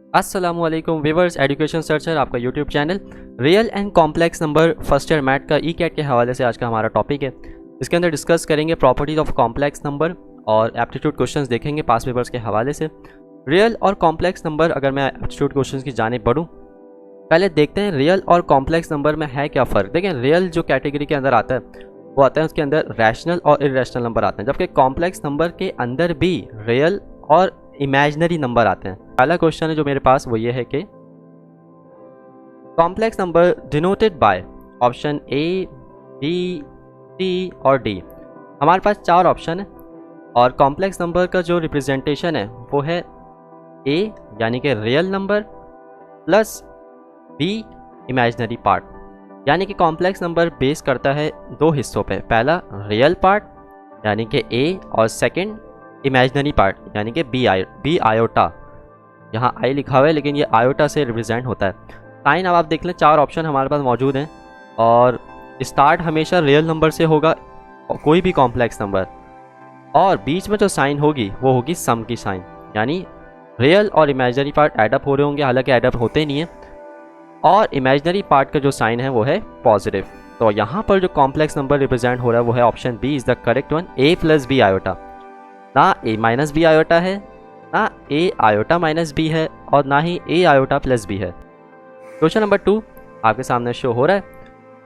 अस्सलामुअलैकुम viewers, education searcher आपका YouTube channel. Real and complex number first year math का ई cat के हवाले से आज का हमारा टॉपिक है। इसके अंदर डिस्कस करेंगे प्रॉपर्टीज ऑफ कॉम्प्लेक्स नंबर और एप्टीट्यूड क्वेश्चंस देखेंगे पास पेपर्स के हवाले से। रियल और कॉम्प्लेक्स नंबर, अगर मैं एप्टीट्यूड क्वेश्चंस की जानिब बढ़ूँ, पहले देखते हैं रियल और कॉम्प्लेक्स नंबर में है क्या फ़र्क। देखें, रियल जो कैटेगरी के अंदर आता है वो आता है उसके अंदर रैशनल और इरेशनल नंबर आते हैं, जबकि कॉम्प्लेक्स नंबर के अंदर भी रियल और इमेजिनरी नंबर आते हैं। पहला क्वेश्चन है जो मेरे पास वो ये है कि complex number denoted by option A, B, C और डी। हमारे पास चार ऑप्शन है और कॉम्प्लेक्स नंबर का जो रिप्रेजेंटेशन है वो है ए यानी कि real number plus be imaginary part, यानी कि कॉम्प्लेक्स नंबर बेस करता है दो हिस्सों पे। पहला रियल पार्ट यानी कि ए और सेकंड इमेजिनरी पार्ट यानी कि बी आयोटा। यहाँ आई लिखा हुआ है लेकिन ये आयोटा से रिप्रेजेंट होता है। साइन अब आप देख लें, चार ऑप्शन हमारे पास मौजूद हैं और स्टार्ट हमेशा रियल नंबर से होगा कोई भी कॉम्प्लेक्स नंबर, और बीच में जो साइन होगी वो होगी सम की साइन, यानी रियल और इमेजिनरी पार्ट एडअप हो रहे होंगे, हालांकि एडअप होते नहीं है, और इमेजिनरी पार्ट का जो साइन है वो है पॉजिटिव। तो यहाँ पर जो कॉम्प्लेक्स नंबर रिप्रेजेंट हो रहा है वो है option B is the correct one, A plus B iota. ना ए माइनस बी आयोटा है, ना ए आयोटा माइनस बी है और ना ही ए आयोटा प्लस बी है। क्वेश्चन नंबर 2 आपके सामने शो हो रहा है।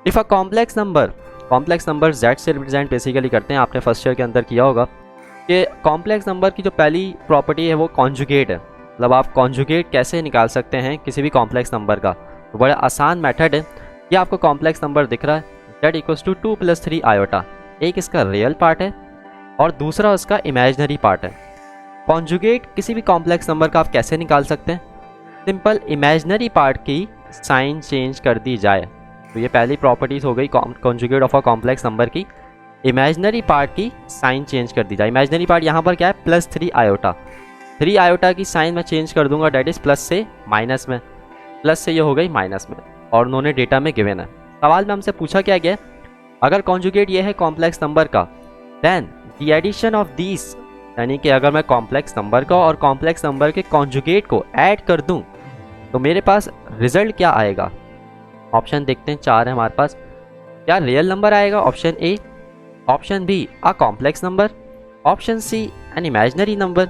If a complex number Z से रिप्रेजेंट बेसिकली करते हैं, आपने फर्स्ट ईयर के अंदर किया होगा कि कॉम्प्लेक्स नंबर की जो पहली प्रॉपर्टी है वो कॉन्जुगेट है। मतलब आप कॉन्जुगेट कैसे निकाल सकते हैं किसी भी कॉम्प्लेक्स नंबर का, तो बड़ा आसान मेथड है। ये आपको कॉम्प्लेक्स नंबर दिख रहा है जेड इक्वल्स टू 2 + 3 आयोटा। एक इसका रियल पार्ट है और दूसरा उसका इमेजिनरी पार्ट है। कॉन्जुगेट किसी भी कॉम्प्लेक्स नंबर का आप कैसे निकाल सकते हैं? सिंपल, इमेजिनरी पार्ट की साइन चेंज कर दी जाए। तो ये पहली प्रॉपर्टीज हो गई conjugate of a complex number की, इमेजिनरी पार्ट की साइन चेंज कर दी जाए। इमेजिनरी पार्ट यहाँ पर क्या है? +3 आयोटा। 3 आयोटा की साइन मैं चेंज कर दूंगा, डेट इज़ प्लस से माइनस में, प्लस से ये हो गई माइनस में, और उन्होंने डेटा में गिवन है। सवाल में हमसे पूछा क्या गया, अगर कॉन्जुगेट ये है कॉम्प्लेक्स नंबर का, then the addition of these, यानी कि अगर मैं कॉम्प्लेक्स नंबर का और कॉम्प्लेक्स नंबर के कॉन्जुगेट को ऐड कर दूं तो मेरे पास रिजल्ट क्या आएगा। ऑप्शन देखते हैं, चार है हमारे पास। क्या रियल नंबर आएगा? Option A, option B a complex number, option C an imaginary number,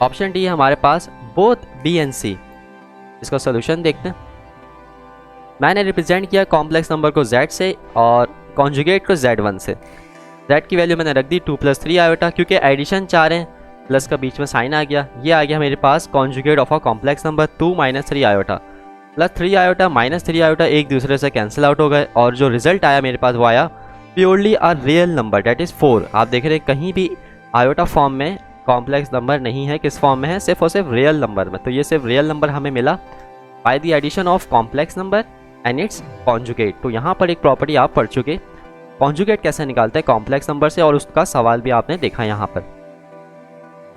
option D है हमारे पास बोथ बी एंड सी। इसका सोल्यूशन देखते हैं। मैंने रिप्रेजेंट किया कॉम्प्लेक्स नंबर को z से और कॉन्जुगेट को z1 से। z की वैल्यू मैंने रख दी 2 + 3 आयोटा, क्योंकि एडिशन 4 है, प्लस का बीच में साइन आ गया। ये आ गया मेरे पास conjugate of a complex number 2 - 3 iota plus 3 iota minus 3 iota एक दूसरे से कैंसिल आउट हो गए, और जो रिजल्ट आया मेरे पास वो आया purely a real number, that is 4। आप देख रहे हैं कहीं भी आयोटा फॉर्म में कॉम्प्लेक्स नंबर नहीं है, किस फॉर्म में है? सिर्फ और सिर्फ रियल नंबर में। तो ये सिर्फ रियल नंबर हमें मिला by the addition of complex number and its conjugate. तो यहाँ पर एक प्रॉपर्टी आप पढ़ चुके, कॉन्जुगेट कैसे निकालते हैं कॉम्प्लेक्स नंबर से, और उसका सवाल भी आपने देखा यहाँ पर।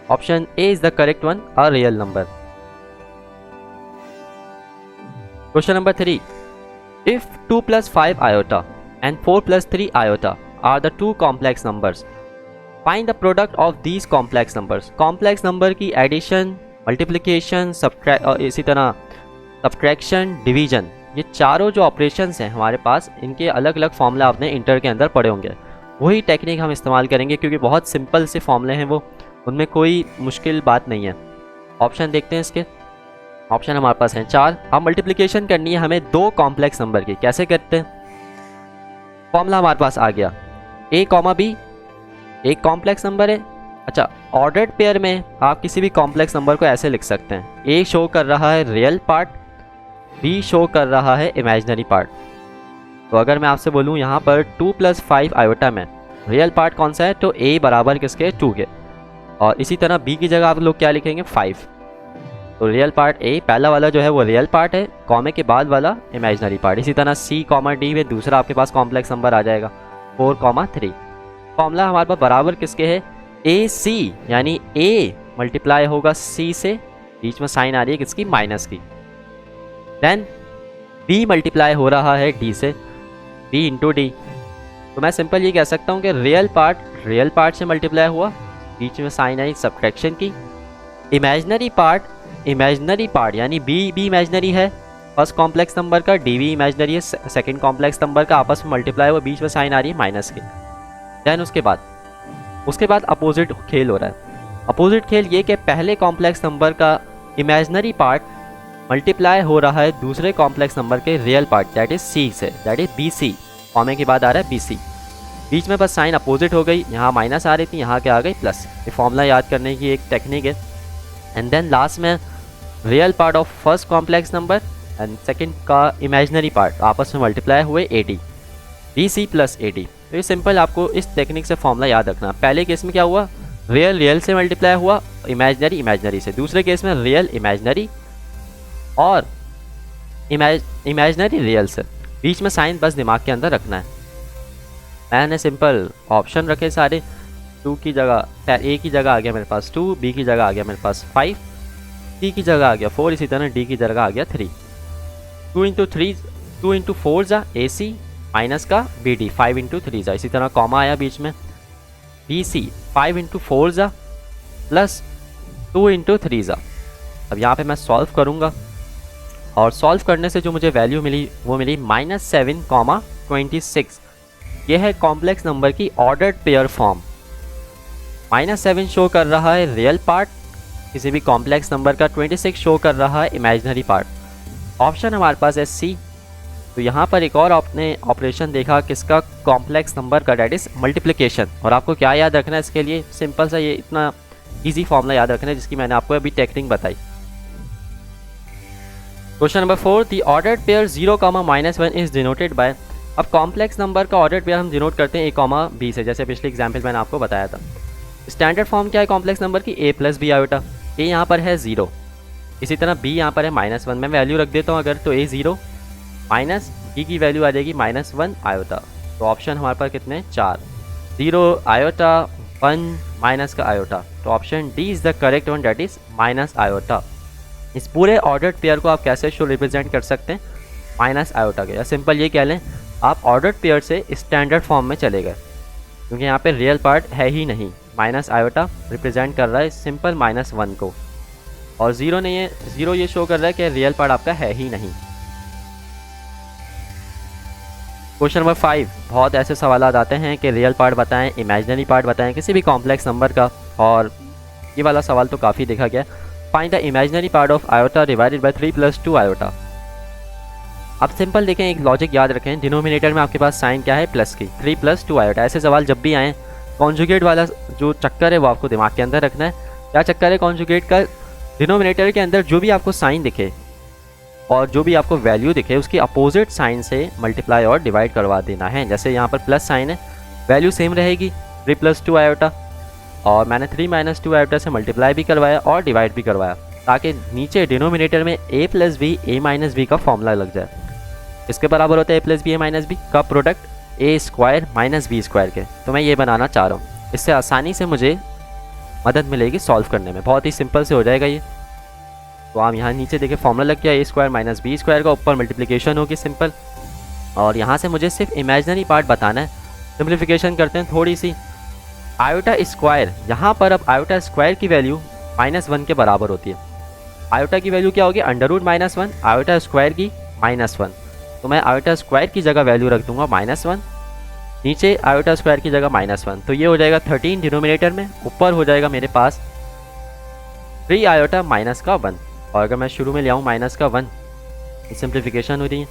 Option A is the correct one, a real number. Question number 3, if 2 + 5 iota and 4 + 3 iota are the two complex numbers, find the product of these complex numbers. Complex number की एडिशन, मल्टीप्लिकेशन, इसी तरह subtraction, division, ये चारों जो operations हैं हमारे पास, इनके अलग अलग फॉर्मूला आपने इंटर के अंदर पढ़े होंगे। वही टेक्निक हम इस्तेमाल करेंगे क्योंकि बहुत सिंपल से फॉर्मूले हैं वो, उनमें कोई मुश्किल बात नहीं है। ऑप्शन देखते हैं इसके। ऑप्शन हमारे पास हैं 4। अब मल्टीप्लिकेशन करनी है हमें दो कॉम्प्लेक्स नंबर की, कैसे करते हैं? फॉर्मूला हमारे पास आ गया a, b, एक कॉम्प्लेक्स नंबर है। अच्छा, ऑर्डर्ड पेयर में आप किसी भी कॉम्प्लेक्स नंबर को ऐसे लिख सकते हैं, a शो कर रहा है रियल पार्ट, बी शो कर रहा है इमेजिनरी पार्ट। तो अगर मैं आपसे बोलूं यहाँ पर 2 + 5 आयोटा में रियल पार्ट कौन सा है, तो a बराबर किसके? 2 के, और इसी तरह b की जगह आप लोग क्या लिखेंगे? 5। तो रियल पार्ट a पहला वाला जो है वो रियल पार्ट है, कॉमे के बाद वाला इमेजिनरी पार्ट। इसी तरह c, d में दूसरा आपके पास कॉम्प्लेक्स नंबर आ जाएगा 4, 3। फॉर्मूला हमारे पास बराबर किसके है? a c, यानी a मल्टीप्लाई होगा c से, बीच में साइन आ रही है किसकी? माइनस की। देन b मल्टीप्लाई हो रहा है d से, b इंटू डी। तो मैं सिंपल ये कह सकता हूँ कि रियल पार्ट से मल्टीप्लाई हुआ, बीच में साइन आई सब्ट्रैक्शन की, इमेजिनरी पार्ट इमेजनरी पार्ट यानी बी भी इमेजनरी है फर्स्ट कॉम्प्लेक्स नंबर का, डी भी इमेजनरी है सेकंड कॉम्प्लेक्स नंबर का, आपस में मल्टीप्लाई हुआ, बीच में साइन आ रही है माइनस की। देन उसके बाद अपोजिट खेल हो रहा है। अपोजिट खेल ये कि पहले कॉम्प्लेक्स नंबर का इमेजनरी पार्ट मल्टीप्लाई हो रहा है दूसरे कॉम्प्लेक्स नंबर के real part that is C से, that is B C. Comma के बाद आ रहा है बी सी, बीच में बस साइन अपोजिट हो गई, यहाँ माइनस आ रही थी, यहाँ क्या आ गई प्लस। ये फॉर्मूला याद करने की एक टेक्निक है। एंड देन लास्ट में real part of first complex number and second का इमेजनरी पार्ट आपस में मल्टीप्लाई हुए A D, B C plus A D. तो ये सिंपल आपको इस टेक्निक से फॉर्मूला याद रखना। पहले केस में क्या हुआ, रियल से मल्टीप्लाई हुआ, इमेजनरी से। दूसरे केस में रियल इमेजनरी और इमेजनरी रियल से। बीच में साइन बस दिमाग के अंदर रखना है। मैंने सिंपल ऑप्शन रखे सारे, 2 की जगह ए की जगह आ गया मेरे पास 2, बी की जगह आ गया मेरे पास 5, सी की जगह आ गया 4, इसी तरह डी की जगह आ गया 3। 2 इंटू 4 जा ए सी माइनस का बी डी, 5 इंटू 3 जा, इसी तरह कॉमा आया बीच में बी सी, 5 इंटू 4 जा प्लस 2 इंटू 3 जा। अब यहाँ पे मैं सॉल्व करूँगा और सॉल्व करने से जो मुझे वैल्यू मिली वो मिली -7,26। ये है कॉम्प्लेक्स नंबर की ऑर्डर्ड पेयर फॉर्म। -7 शो कर रहा है रियल पार्ट किसी भी कॉम्प्लेक्स नंबर का, 26 शो कर रहा है इमेजिनरी पार्ट। ऑप्शन हमारे पास है सी। तो यहाँ पर एक और आपने ऑपरेशन देखा किसका, कॉम्प्लेक्स नंबर का, डेट इज मल्टीप्लिकेशन। और आपको क्या याद रखना है इसके लिए, सिंपल सा ये इतना इजी फॉर्मूला याद रखना है जिसकी मैंने आपको अभी टेक्निक बताई। Question number 4, the ordered pair 0, -1 is denoted by. अब कॉम्प्लेक्स नंबर का ऑर्डर्ड पेयर हम डिनोट करते हैं a, b से, जैसे पिछले एग्जाम्पल मैंने आपको बताया था। स्टैंडर्ड फॉर्म क्या है कॉम्प्लेक्स नंबर की, a + b आयोटा। a यहाँ पर है 0, इसी तरह b यहाँ पर है -1। मैं वैल्यू रख देता हूँ अगर, तो a 0 माइनस b की वैल्यू आ जाएगी -1 आयोटा। तो ऑप्शन हमारे पास कितने, 4, 0 आयोटा 1 माइनस का आयोटा। तो option D is the correct one, that is minus iota. इस पूरे ऑर्डर्ड पेयर को आप कैसे शो रिप्रेजेंट कर सकते हैं, माइनस आयोटा के, या सिंपल ये कह लें आप ऑर्डर्ड पेयर से स्टैंडर्ड फॉर्म में चले गए, क्योंकि यहाँ पे रियल पार्ट है ही नहीं। माइनस आयोटा रिप्रेजेंट कर रहा है सिंपल -1 को, और 0 नहीं है, 0 ये शो कर रहा है कि रियल पार्ट आपका है ही नहीं। क्वेश्चन नंबर 5, बहुत ऐसे सवाल आते हैं कि रियल पार्ट बताएं, इमेजिनरी पार्ट बताएं किसी भी कॉम्प्लेक्स नंबर का, और ये वाला सवाल तो काफ़ी देखा गया। Find the imaginary part of iota divided by 3 + 2 iota. अब सिंपल देखें, एक लॉजिक याद रखें, डिनोमिनेटर में आपके पास साइन क्या है, प्लस की, 3 + 2 आयोटा। ऐसे सवाल जब भी आएँ, कॉन्जुगेट वाला जो चक्कर है वो आपको दिमाग के अंदर रखना है। क्या चक्कर है कॉन्जुगेट का, डिनोमिनेटर के अंदर जो भी आपको साइन दिखे और जो भी आपको वैल्यू दिखे उसकी अपोजिट साइन से मल्टीप्लाई और डिवाइड करवा देना है। जैसे यहाँ पर प्लस साइन है, वैल्यू सेम रहेगी 3 + 2 आयोटा, और मैंने 3 - 2 आयोटा से मल्टीप्लाई भी करवाया और डिवाइड भी करवाया, ताकि नीचे डिनोमिनेटर में a + b a - b का फॉर्मूला लग जाए। इसके बराबर होता है a + b a - b का प्रोडक्ट a² - b² के। तो मैं ये बनाना चाह रहा हूँ, इससे आसानी से मुझे मदद मिलेगी सॉल्व करने में, बहुत ही सिंपल से हो जाएगा ये। तो आप यहाँ नीचे देखिए फॉर्मूला लग गया a² - b² का, ऊपर मल्टीप्लिकेशन होगी सिंपल, और यहाँ से मुझे सिर्फ इमेजिनरी पार्ट बताना है। सिंप्लीफिकेशन करते हैं थोड़ी सी, आयोटा स्क्वायर, यहाँ पर अब आयोटा स्क्वायर की वैल्यू -1 के बराबर होती है। आयोटा की वैल्यू क्या होगी, √-1, आयोटा स्क्वायर की -1। तो मैं आयोटा स्क्वायर की जगह वैल्यू रख दूंगा -1, नीचे आयोटा स्क्वायर की जगह -1। तो ये हो जाएगा 13 डिनोमिनेटर में, ऊपर हो जाएगा मेरे पास 3 आयोटा माइनस का 1, और अगर मैं शुरू में ले आऊँ माइनस का 1, सिंप्लीफिकेशन हो रही है।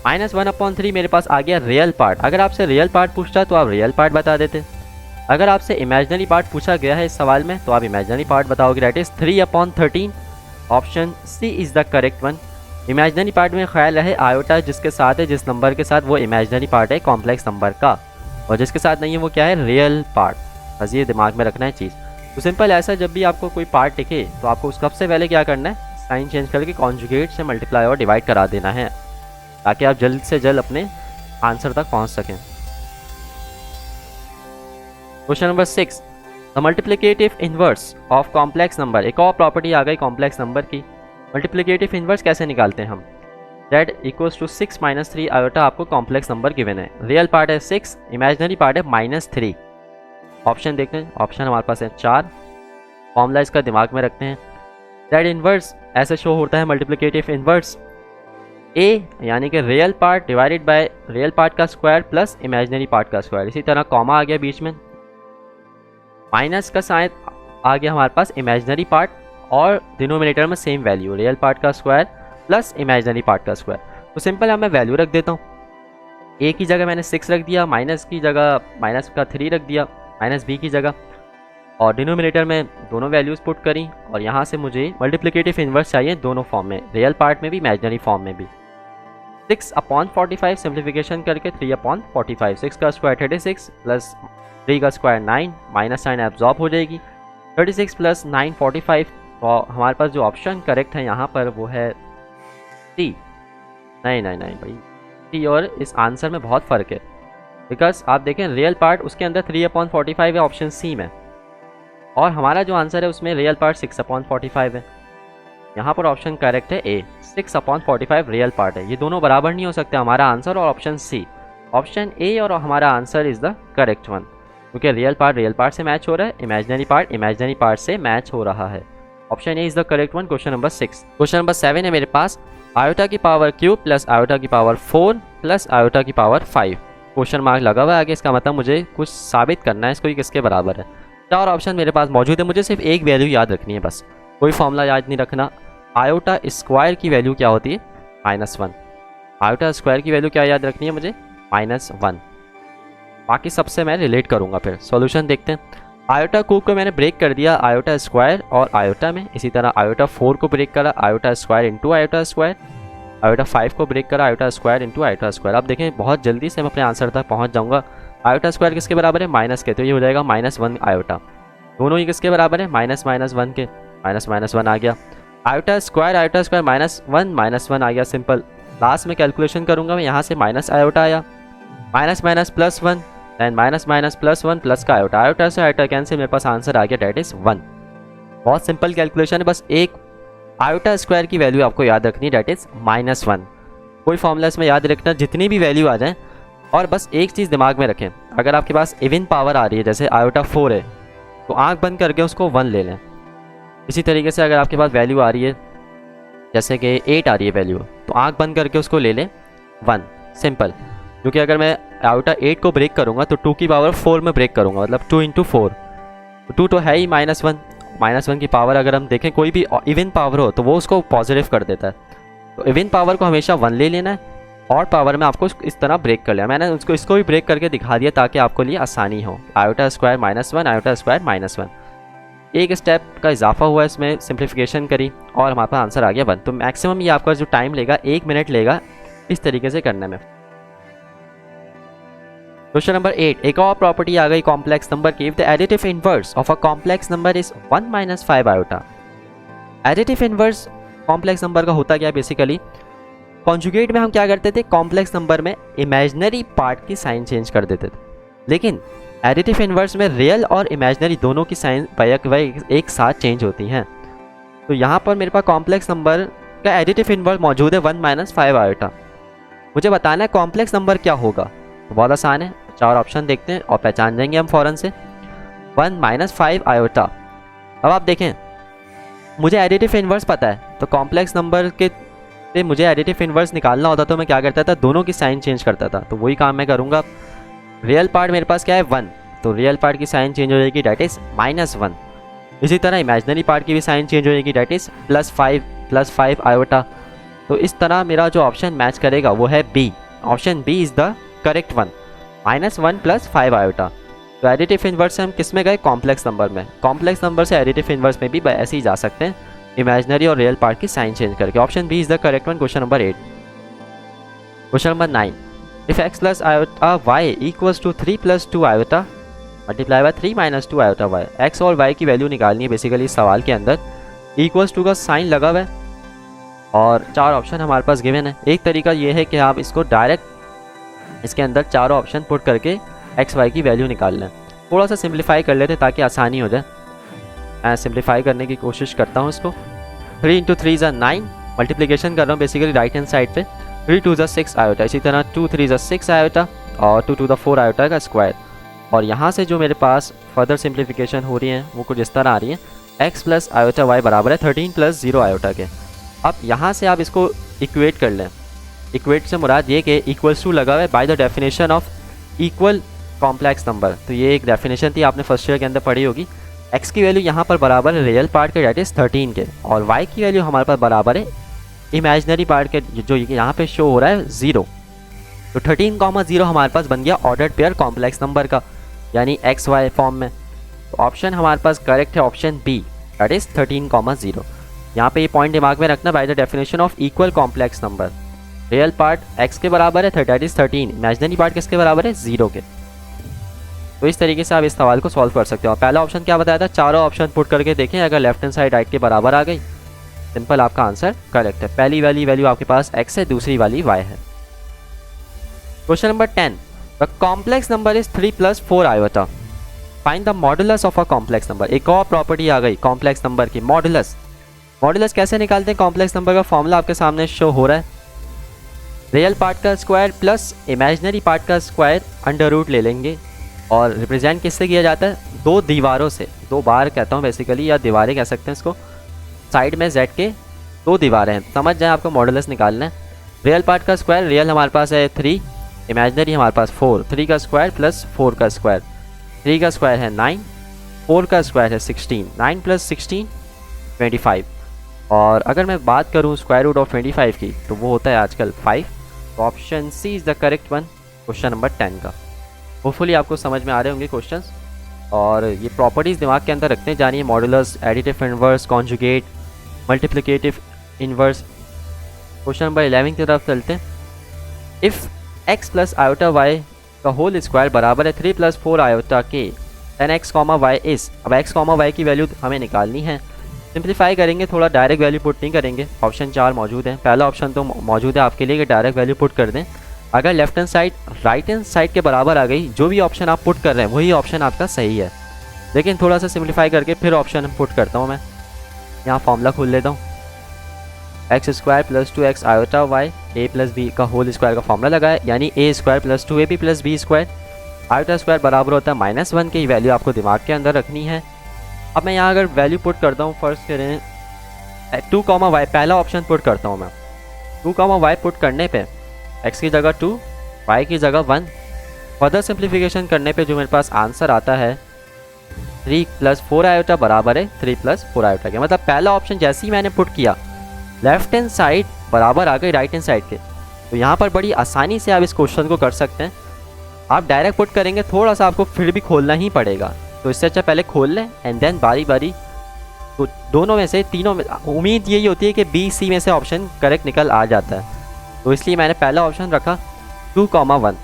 -1/3 मेरे पास आ गया रियल पार्ट। अगर आपसे रियल पार्ट पूछता तो आप रियल पार्ट बता देते, अगर आपसे इमेजिनरी पार्ट पूछा गया है इस सवाल में तो आप इमेजिनरी पार्ट बताओगे, that is 3/13। Option C is the correct one. Imaginary part में ख्याल रहे आयोटा जिसके साथ है, जिस नंबर के साथ, वो इमेजिनरी पार्ट है कॉम्प्लेक्स नंबर का, और जिसके साथ नहीं है वो क्या है, रियल पार्ट। बस ये दिमाग में रखना है चीज़। तो सिंपल ऐसा, जब भी आपको कोई पार्ट दिखे तो आपको सबसे पहले क्या करना है, साइन चेंज करके कॉन्जुगेट से मल्टीप्लाई और डिवाइड करा देना है, ताकि आप जल्द से जल्द अपने आंसर तक पहुंच सकें। Question number 6, the multiplicative inverse of complex number. एक और प्रॉपर्टी आ गई कॉम्प्लेक्स नंबर की, मल्टीप्लिकेटिव इनवर्स कैसे निकालते हैं हम। z = 6 - 3 आयोटा आपको कॉम्प्लेक्स नंबर गिवन है, रियल पार्ट है 6, इमेजिनरी पार्ट है -3। ऑप्शन देखते हैं, ऑप्शन हमारे पास है 4, फॉर्मूला इसका दिमाग में रखते हैं। दैट इन्वर्स ऐसे शो होता है मल्टीप्लिकेटिव इन्वर्स ए यानी कि real part divided by real part का स्क्वायर प्लस इमेजिनरी पार्ट का स्क्वायर। इसी तरह कॉमा आ गया बीच में, माइनस का साइन आ गया हमारे पास इमेजिनरी पार्ट और डिनोमिनेटर में सेम वैल्यू रियल पार्ट का स्क्वायर प्लस इमेजिनरी पार्ट का स्क्वायर। तो सिंपल है, मैं वैल्यू रख देता हूँ। ए की जगह मैंने 6 रख दिया, माइनस की जगह माइनस का 3 रख दिया माइनस बी की जगह, और डिनोमिनेटर में दोनों वैल्यूज़ पुट करी। और यहाँ से मुझे मल्टीप्लिकेटिव इन्वर्स चाहिए दोनों फॉर्म में, रियल पार्ट में भी इमेजिनरी फॉर्म में भी। 6/45 सिंप्लीफिकेशन करके 3/45, 6 का स्क्वायर 36 प्लस 3 का स्क्वायर 9, माइनस साइन एब्जॉर्ब हो जाएगी। 36 प्लस 9 45। तो हमारे पास जो ऑप्शन करेक्ट है यहाँ पर वो है सी। नहीं भाई, सी और इस आंसर में बहुत फ़र्क है, बिकॉज आप देखें रियल पार्ट उसके अंदर 3/45 है ऑप्शन सी में, और हमारा जो आंसर है उसमें रियल पार्ट 6/45 है। यहाँ पर ऑप्शन करेक्ट है ए, 6/45 रियल पार्ट है। ये दोनों बराबर नहीं हो सकते, हमारा आंसर और ऑप्शन सी। ऑप्शन ए और हमारा answer is the correct one, क्योंकि रियल पार्ट से मैच हो रहा है, इमेजिनरी पार्ट से मैच हो रहा है। Option A is the correct one. Question number 6। Question number 7 है मेरे पास, आयोटा की पावर क्यूब प्लस आयोटा की पावर 4 प्लस आयोटा की पावर 5। क्वेश्चन मार्क लगा हुआ है आगे, इसका मतलब मुझे कुछ साबित करना है इसको कि किसके बराबर है। 4 ऑप्शन मेरे पास मौजूद है, मुझे सिर्फ एक वैल्यू याद रखनी है बस, कोई फॉर्मूला याद नहीं रखना। आयोटा स्क्वायर की वैल्यू क्या होती है? -1। आयोटा स्क्वायर की वैल्यू क्या याद रखनी है मुझे? -1। बाकी सबसे मैं रिलेट करूँगा। फिर सॉल्यूशन देखते हैं। आयोटा क्यूब को मैंने ब्रेक कर दिया आयोटा स्क्वायर और आयोटा में, इसी तरह आयोटा 4 को ब्रेक करा iota square into iota square, iota 5 को ब्रेक करा iota square into iota square. अब देखें बहुत जल्दी से मैं अपने आंसर तक पहुँच जाऊँगा। आयोटा स्क्वायर किसके बराबर है? माइनस के, तो ये हो जाएगा -1 आयोटा। दोनों ही किसके बराबर है? -1 के, -1 आ गया। आयोटा स्क्वायर -1 आ गया, सिंपल। लास्ट में कैलकुलेशन करूँगा मैं, यहाँ से माइनस आयोटा आया, minus plus 1, then minus plus 1 plus का आयोटा, आयोटा से आयोटा कैंसिल, मेरे पास आंसर आ गया, डेट इज़ 1। बहुत सिंपल कैलकुलेशन है, बस एक आयोटा स्क्वायर की वैल्यू आपको याद रखनी, डेट इज़ -1। कोई फॉर्मूला इसमें याद रखना, जितनी भी वैल्यू आ जाए। और बस एक चीज़ दिमाग में रखें, अगर आपके पास इवन पावर आ रही है, जैसे आयोटा 4 है, तो आंख बंद करके उसको 1 ले लें। इसी तरीके से अगर आपके पास वैल्यू आ रही है, जैसे कि 8 आ रही है वैल्यू, तो आंख बंद करके उसको ले लें 1, सिंपल। क्योंकि अगर मैं आयोटा 8 को ब्रेक करूँगा तो 2 की पावर 4 में ब्रेक करूँगा, मतलब 2 × 4, 2 तो है ही -1 की पावर अगर हम देखें कोई भी इवन पावर हो तो वो उसको पॉजिटिव कर देता है। तो इवन पावर को हमेशा 1 ले लेना है, और पावर में आपको इस तरह ब्रेक कर लिया। मैंने उसको इसको भी ब्रेक करके दिखा दिया ताकि आपको लिए आसानी हो। आयोटा स्क्वायर -1, आयोटा स्क्वायर -1, एक स्टेप का इजाफा हुआ, इसमें सिंप्लीफिकेशन करी और हमारे पास आंसर आ गया 1। तो मैक्सिमम ये आपका जो टाइम लेगा 1 मिनट लेगा इस तरीके से करने में। क्वेश्चन नंबर 8, एक और प्रॉपर्टी आ गई कॉम्प्लेक्स नंबर की। If the additive inverse of a complex number is 1 - 5 iota. Additive inverse complex number का होता क्या है? बेसिकली कॉन्जुगेट में हम क्या करते थे, कॉम्प्लेक्स नंबर में इमेजिनरी पार्ट की साइन चेंज कर देते थे, लेकिन एडिटिव इनवर्स में रियल और इमेजिनरी दोनों की साइन एक साथ चेंज होती हैं। तो यहाँ पर मेरे पास कॉम्प्लेक्स नंबर का एडिटिव इनवर्स मौजूद है 1 - 5 आयोटा। मुझे बताना है कॉम्प्लेक्स नंबर क्या होगा, तो बहुत आसान है, 4 ऑप्शन देखते हैं और पहचान जाएंगे हम फ़ौरन से। 1 - 5 आयोटा। अब आप देखें, मुझे एडिटिव इनवर्स पता है, तो कॉम्प्लेक्स नंबर के से मुझे एडिटिव इनवर्स निकालना होता तो मैं क्या करता था, दोनों की साइन चेंज करता था। तो वही काम मैं करूँगा। रियल पार्ट मेरे पास क्या है 1, तो रियल पार्ट की साइन चेंज हो जाएगी, डेट इज़ -1। इसी तरह इमेजिनरी पार्ट की भी साइन चेंज हो जाएगी, डेट इज़ +5 आयोटा। तो इस तरह मेरा जो ऑप्शन मैच करेगा वो है B. Option B is the correct one, -1 + 5 आयोटा। तो एडिटिव इनवर्स से हम किस में गए? कॉम्प्लेक्स नंबर में। कॉम्प्लेक्स नंबर से एडिटिव इनवर्स में भी ऐसे ही जा सकते हैं, इमेजिनरी और रियल पार्ट की साइन चेंज करके। Option B is the correct one. Question number 8। Question number 9, if x + iota y = 3 + 2 iota multiply bye 3 - 2 iota y। x और y की वैल्यू निकालनी है बेसिकली इस सवाल के अंदर। = का साइन लगा हुआ है और 4 ऑप्शन हमारे पास गिवन है। एक तरीका ये है कि आप इसको डायरेक्ट इसके अंदर चारों ऑप्शन पुट करके एक्स वाई की वैल्यू निकाल लें। थोड़ा सा सिंप्लीफाई कर लेते ताकि आसानी हो जाए। मैं सिंप्लीफाई करने की कोशिश करता हूँ इसको। 3 × 3 = 9, मल्टीप्लिकेशन कर रहा हूँ बेसिकली राइट हैंड साइड पे। 3 × 2 = 6 आयोटा, इसी तरह 2 × 3 = 6 आयोटा और 2 × 2 = 4 आयोटा का स्क्वायर। और यहाँ से जो मेरे पास फर्दर सिंप्लीफिकेशन हो रही है वो कुछ इस तरह आ रही है। x प्लस आयोटा y बराबर है 13 प्लस 0 आयोटा के। अब यहाँ से आप इसको इक्वेट कर लें। इक्वेट से मुराद ये कि इक्वल्स टू लगा हुआ है by the definition of equal complex number. तो ये एक डेफिनेशन थी, आपने फर्स्ट ईयर के अंदर पढ़ी होगी। x की वैल्यू यहाँ पर बराबर है रियल पार्ट के, डेट इज़ 13 के, और y की वैल्यू हमारे पास बराबर है इमेजिनरी पार्ट के, जो यहाँ पे शो हो रहा है 0। तो 13,0 हमारे पास बन गया ऑर्डर्ड पेयर कॉम्प्लेक्स नंबर का, यानी एक्स वाई फॉर्म में। तो ऑप्शन हमारे पास करेक्ट है ऑप्शन बी, दैट इज़ 13,0। यहाँ पे ये पॉइंट दिमाग में रखना, by the definition of equal complex number real part x के बराबर है दैट इज़ 13, इमेजिनरी पार्ट किसके बराबर है 0 के। तो इस तरीके से आप इस सवाल को सॉल्व कर सकते हो। पहला ऑप्शन क्या बताया था, चारों ऑप्शन पुट करके देखें, अगर लेफ्ट हैंड साइड राइट के बराबर आ गई, सिंपल आपका आंसर करेक्ट है। पहली वाली वैल्यू आपके पास x है, दूसरी वाली y है। Question number 10, the complex number is 3 plus 4 iota, find the modulus of a complex number. एक और प्रॉपर्टी आ गई कॉम्प्लेक्स नंबर की, मॉडुलस। मॉडुलस कैसे निकालते हैं कॉम्प्लेक्स नंबर का, फॉर्मूला आपके सामने शो हो रहा है, रियल पार्ट का स्क्वायर प्लस इमेजिनरी पार्ट का स्क्वायर अंडर रूट ले लेंगे, और रिप्रेजेंट किससे किया जाता है, दो दीवारों से, दो बार कहता हूँ बेसिकली, या दीवारें कह सकते हैं इसको। साइड में z के दो दीवारें हैं, समझ जाए आपको मॉडुलस निकालना है। रियल पार्ट का स्क्वायर, रियल हमारे पास है 3, इमेजिनरी हमारे पास 4, 3 का स्क्वायर प्लस 4 का स्क्वायर, 3 का स्क्वायर है 9, 4 का स्क्वायर है 16, 9 प्लस 16 25। और अगर मैं बात करूँ स्क्वायर रूट ऑफ 25 की, तो वो होता है आजकल 5। तो option C is the correct one question number 10 का। होपफुली आपको समझ में आ रहे होंगे क्वेश्चंस, और ये प्रॉपर्टीज़ दिमाग के अंदर रखते हैं, जानिए modulus, additive inverse, conjugate, multiplicative inverse. Question number 11 की तरफ चलते हैं। If x plus iota y का होल स्क्वायर बराबर है 3 प्लस 4 आयोटा के, then x comma y is. अब x कॉमा y की वैल्यू हमें निकालनी है, सिंप्लीफाई करेंगे थोड़ा, डायरेक्ट वैल्यू पुट नहीं करेंगे। ऑप्शन 4 मौजूद है, पहला ऑप्शन तो मौजूद है आपके लिए कि डायरेक्ट वैल्यू पुट कर दें। अगर left hand side right hand side के बराबर आ गई, जो भी ऑप्शन आप पुट कर रहे हैं वही ऑप्शन आपका सही है। लेकिन थोड़ा सा सिंप्लीफाई करके फिर ऑप्शन पुट करता हूँ मैं। यहाँ फॉर्मूला खोल लेता हूँ, x square plus 2x iota y a plus b का होल स्क्वायर का फॉर्मूला लगाए, यानी a square plus 2ab plus b square. Iota square बराबर होता है -1 की वैल्यू आपको दिमाग के अंदर रखनी है। अब मैं यहाँ अगर वैल्यू पुट करता हूँ, फर्स्ट करें 2 कॉमा वाई, पहला ऑप्शन पुट करता हूँ मैं। 2 कॉमा वाई पुट करने पे x की जगह 2, y की जगह 1। फर्दर सिंप्लीफिकेशन करने पे जो मेरे पास आंसर आता है 3 प्लस 4 आयोटा बराबर है 3 प्लस 4 आयोटा के। मतलब पहला ऑप्शन जैसे ही मैंने पुट किया, लेफ्ट हैंड साइड बराबर आ गई राइट हैंड साइड के। तो यहाँ पर बड़ी आसानी से आप इस क्वेश्चन को कर सकते हैं। आप डायरेक्ट पुट करेंगे, थोड़ा सा आपको फिर भी खोलना ही पड़ेगा, तो इससे अच्छा पहले खोल लें एंड देन बारी बारी तो दोनों में से, तीनों में उम्मीद यही होती है कि बी सी में से ऑप्शन करेक्ट निकल आ जाता है। तो इसलिए मैंने पहला ऑप्शन रखा 2 कॉमा 1,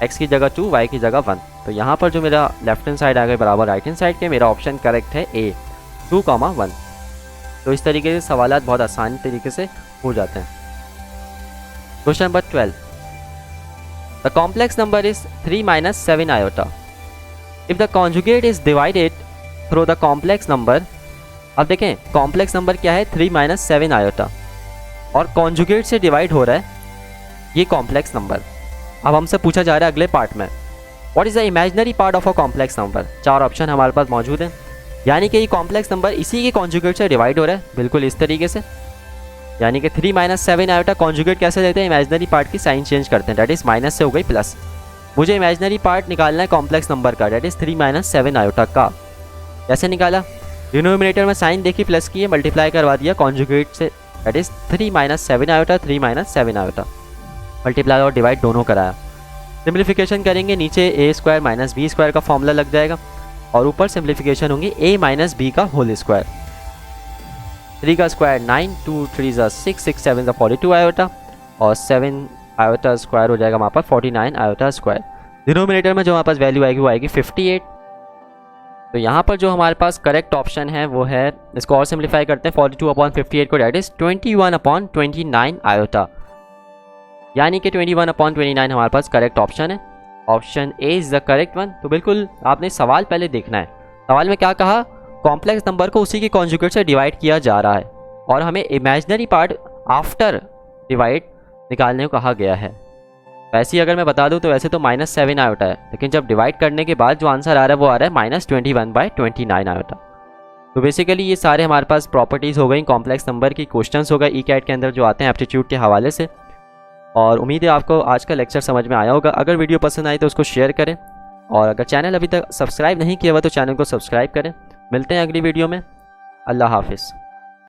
एक्स की जगह 2, वाई की जगह 1। तो यहाँ पर जो मेरा लेफ्ट हैंड साइड आ गया बराबर राइट हैंड साइड के, मेरा ऑप्शन करेक्ट है ए 2 कॉमा 1। तो इस तरीके से सवाल बहुत आसानी तरीके से हो जाते हैं। Question number 12, the complex number is 3 minus 7 iota, if the conjugate is divided through the complex number. अब देखें कॉम्प्लेक्स नंबर क्या है 3 माइनस 7 आयोटा, और कॉन्जुगेट से डिवाइड हो रहा है ये कॉम्प्लेक्स नंबर। अब हमसे पूछा जा रहा है अगले पार्ट में, what is the imaginary part of a complex number. 4 option हमारे पास मौजूद हैं, यानी कि ये कॉम्प्लेक्स नंबर इसी के कॉन्जुगेट से डिवाइड हो रहा है, बिल्कुल इस तरीके से। यानी कि 3 माइनस 7 आयोटा कॉन्जुगेट कैसे लेते हैं, इमेजिनरी पार्ट की साइन चेंज करते हैं, डेट इज़ माइनस से हो गई प्लस। मुझे इमेजिनरी पार्ट निकालना है कॉम्प्लेक्स नंबर का, डेट इज़ 3 माइनस 7 आयोटा का। कैसे निकाला, डिनोमिनेटर में साइन देखी प्लस की है, मल्टीप्लाई करवा दिया कॉन्जुगेट से, that is 3 minus 7 iota, 3 minus 7 iota, multiply और डिवाइड दोनों कराया। सिंप्लीफिकेशन करेंगे, नीचे ए स्क्वायर माइनस बी स्क्वायर का फॉर्मूला लग जाएगा, और ऊपर सिंप्लीफिकेशन होंगी ए माइनस बी का होल स्क्वायर। 3 का स्क्वायर 9, 2 3 6, 6 7 42 आयोटा, और 7 आयोटा स्क्वायर हो जाएगा वहाँ पर 49 आयोटा स्क्वायर। डिनोमिनेटर में जो हमारे पास वैल्यू आएगी वो आएगी 58। तो यहाँ पर जो हमारे पास करेक्ट ऑप्शन है वो है, इसको और सिंप्लीफाई करते हैं, 42/58 को, डेट इज 21/29 आयोटा, यानी कि 21/29 हमारे पास करेक्ट ऑप्शन है। Option A is the correct one. तो बिल्कुल आपने सवाल पहले देखना है, सवाल में क्या कहा, कॉम्प्लेक्स नंबर को उसी के कॉन्जुगेट से डिवाइड किया जा रहा है, और हमें इमेजिनरी पार्ट आफ्टर डिवाइड निकालने को कहा गया है। वैसे ही अगर मैं बता दूं तो वैसे तो -7 आयोटा है, लेकिन जब डिवाइड करने के बाद जो आंसर आ रहा है वो आ रहा है -21/29 आयोटा। तो बेसिकली ये सारे हमारे पास प्रॉपर्टीज़ हो गई कॉम्प्लेक्स नंबर की, क्वेश्चंस हो गए ई कैट के अंदर जो आते हैं एप्टीट्यूड के हवाले से। और उम्मीद है आपको आज का लेक्चर समझ में आया होगा। अगर वीडियो पसंद आई तो उसको शेयर करें, और अगर चैनल अभी तक सब्सक्राइब नहीं किया हुआ तो चैनल को सब्सक्राइब करें। मिलते हैं अगली वीडियो में। अल्लाह हाफिज़।